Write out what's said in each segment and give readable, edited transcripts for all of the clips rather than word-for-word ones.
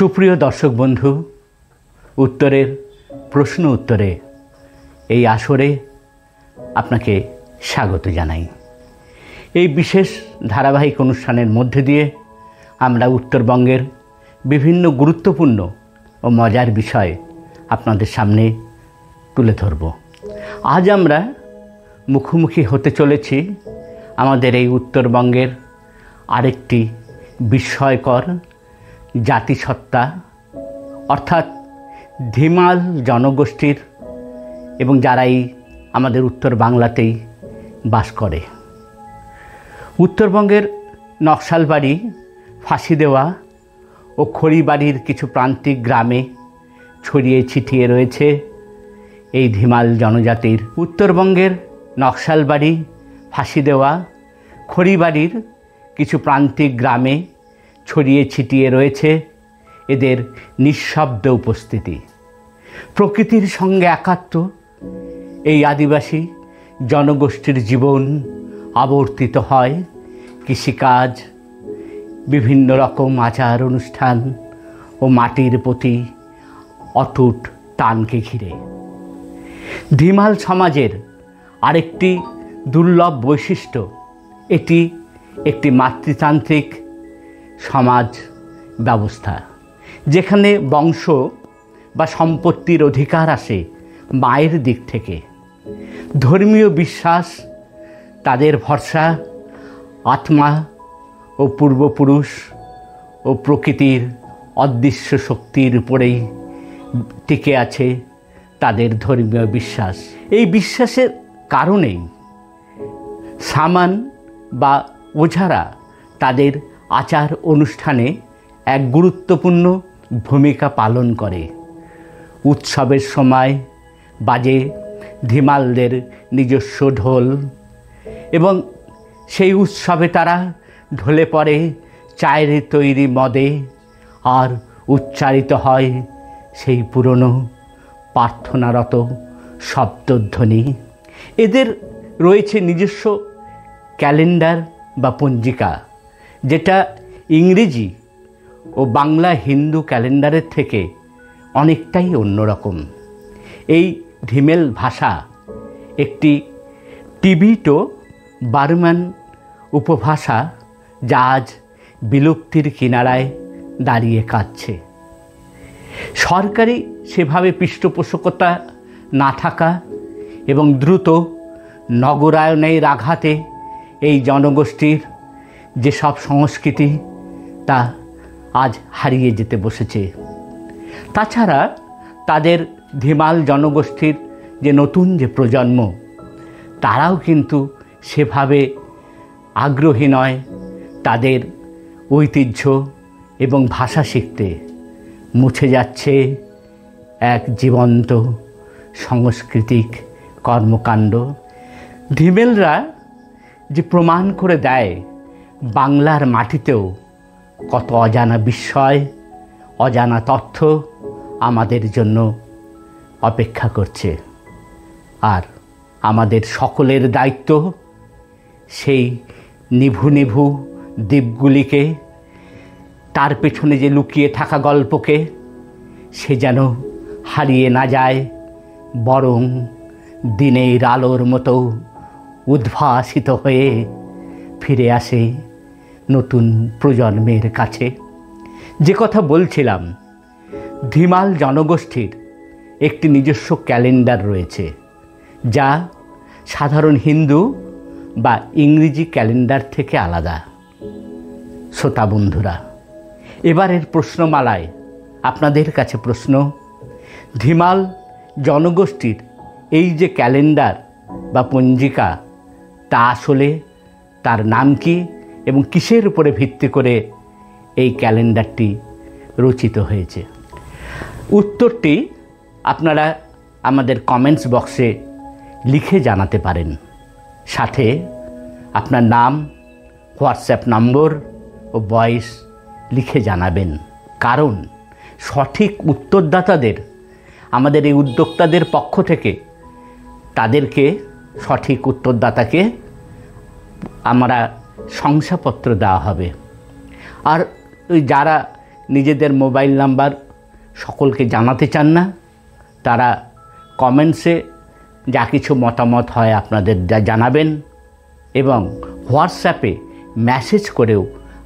সুপ্রিয় দর্শক বন্ধু, উত্তরের প্রশ্ন উত্তরে এই আসরে আপনাকে স্বাগত জানাই। এই বিশেষ ধারাবাহিক অনুষ্ঠানের মধ্যে দিয়ে আমরা উত্তরবঙ্গের বিভিন্ন গুরুত্বপূর্ণ ও মজার বিষয় আপনাদের সামনে তুলে ধরব। আজ আমরা মুখোমুখি হতে চলেছি আমাদের এই উত্তরবঙ্গের আরেকটি বিস্ময়কর জাতিসত্তা, অর্থাৎ ধিমাল জনগোষ্ঠীর, এবং যারাই আমাদের উত্তর বাংলাতেই বাস করে। উত্তরবঙ্গের নকশালবাড়ি, ফাঁসিদেওয়া ও খড়িবাড়ির কিছু প্রান্তিক গ্রামে ছড়িয়ে ছিটিয়ে রয়েছে এই ধিমাল জনজাতির। উত্তরবঙ্গের নকশালবাড়ি, ফাঁসিদেওয়া, খড়িবাড়ির কিছু প্রান্তিক গ্রামে ছড়িয়ে ছিটিয়ে রয়েছে এদের নিঃশব্দ উপস্থিতি। প্রকৃতির সঙ্গে একাত্ম এই আদিবাসী জনগোষ্ঠীর জীবন আবর্তিত হয় কৃষিকাজ, বিভিন্ন রকম আচার অনুষ্ঠান ও মাটির প্রতি অটুট টানকে ঘিরে। ধিমাল সমাজের আরেকটি দুর্লভ বৈশিষ্ট্য, এটি একটি মাতৃতান্ত্রিক সমাজ ব্যবস্থা, যেখানে বংশ বা সম্পত্তির অধিকার আসে মায়ের দিক থেকে। ধর্মীয় বিশ্বাস তাদের ভরসা আত্মা ও পূর্বপুরুষ ও প্রকৃতির অদৃশ্য শক্তির উপরেই টিকে আছে তাদের ধর্মীয় বিশ্বাস। এই বিশ্বাসের কারণেই শামান বা ওঝারা তাদের আচার অনুষ্ঠানে এক গুরুত্বপূর্ণ ভূমিকা পালন করে। উৎসবের সময় বাজে ধিমালদের নিজস্ব ঢোল, এবং সেই উৎসবে তারা ঢলে পড়ে চায়ের তৈরি মদে, আর উচ্চারিত হয় সেই পুরনো প্রার্থনারত শব্দধ্বনি। এদের রয়েছে নিজস্ব ক্যালেন্ডার বা পঞ্জিকা, যেটা ইংরেজি ও বাংলা হিন্দু ক্যালেন্ডারের থেকে অনেকটাই অন্যরকম। এই ধিমেল ভাষা একটি টিবিটো বার্মান উপভাষা, যা আজ বিলুপ্তির কিনারায় দাঁড়িয়ে কাঁদছে। সরকারি সেভাবে পৃষ্ঠপোষকতা না থাকা এবং দ্রুত নগরায়নের আঘাতে এই জনগোষ্ঠীর যেসব সংস্কৃতি তা আজ হারিয়ে যেতে বসেছে। তাছাড়া তাদের ধিমাল জনগোষ্ঠীর যে নতুন যে প্রজন্ম, তারাও কিন্তু সেভাবে আগ্রহী নয় তাদের ঐতিহ্য এবং ভাষা শিখতে। মুছে যাচ্ছে এক জীবন্ত সাংস্কৃতিক কর্মকাণ্ড। ধিমেলরা যে প্রমাণ করে দেয় বাংলার মাটিতেও কত অজানা বিস্ময়, অজানা তথ্য আমাদের জন্য অপেক্ষা করছে। আর আমাদের সকলের দায়িত্ব সেই নিভু নিভু দ্বীপগুলিকে, তার পেছনে যে লুকিয়ে থাকা গল্পকে, সে যেন হারিয়ে না যায়, বরং দিনের আলোর মতো উদ্ভাসিত হয়ে ফিরে আসে নতুন প্রজন্মের কাছে। যে কথা বলছিলাম, ধিমাল জনগোষ্ঠীর একটি নিজস্ব ক্যালেন্ডার রয়েছে, যা সাধারণ হিন্দু বা ইংরেজি ক্যালেন্ডার থেকে আলাদা। শ্রোতা বন্ধুরা, এবারের প্রশ্নমালায় আপনাদের কাছে প্রশ্ন, ধিমাল জনগোষ্ঠীর এই যে ক্যালেন্ডার বা পঞ্জিকা, তা আসলে তার নাম কি এবং কিসের উপরে ভিত্তি করে এই ক্যালেন্ডারটি রচিত হয়েছে? উত্তরটি আপনারা আমাদের কমেন্টস বক্সে লিখে জানাতে পারেন। সাথে আপনার নাম, হোয়াটসঅ্যাপ নম্বর ও ভয়েস লিখে জানাবেন, কারণ সঠিক উত্তরদাতাদের আমাদের এই উদ্যোক্তাদের পক্ষ থেকে তাদেরকে, সঠিক উত্তরদাতাকে আমরা শংসাপত্র দেওয়া হবে। আর ওই যারা নিজেদের মোবাইল নাম্বার সকলকে জানাতে চান না, তারা কমেন্টসে যা কিছু মতামত হয় আপনাদের জানাবেন এবং হোয়াটসঅ্যাপে মেসেজ করেও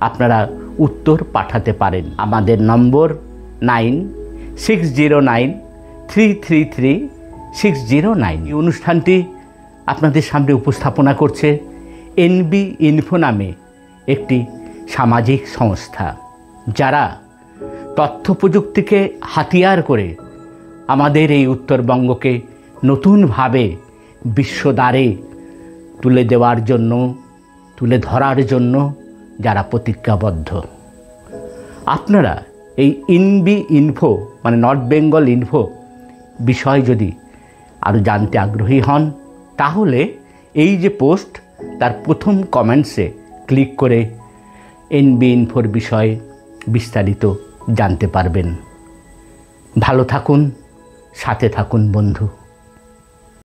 আপনারা উত্তর পাঠাতে পারেন। আমাদের নম্বর 9609333609। এই অনুষ্ঠানটি আপনাদের সামনে উপস্থাপনা করছে এনবি ইনফো নামে একটি সামাজিক সংস্থা, যারা তথ্য প্রযুক্তিকে হাতিয়ার করে আমাদের এই উত্তরবঙ্গকে নতুনভাবে বিশ্বদ্বারে তুলে ধরার জন্য যারা প্রতিজ্ঞাবদ্ধ। আপনারা এই এনবি ইনফো মানে নর্থ বেঙ্গল ইনফো বিষয় যদি আরও জানতে আগ্রহী হন, তাহলে এই যে পোস্ট তার প্রথম কমেন্টসে ক্লিক করে এনবি ইনফোর বিষয়ে বিস্তারিত জানতে পারবেন। ভালো থাকুন, সাথে থাকুন বন্ধু।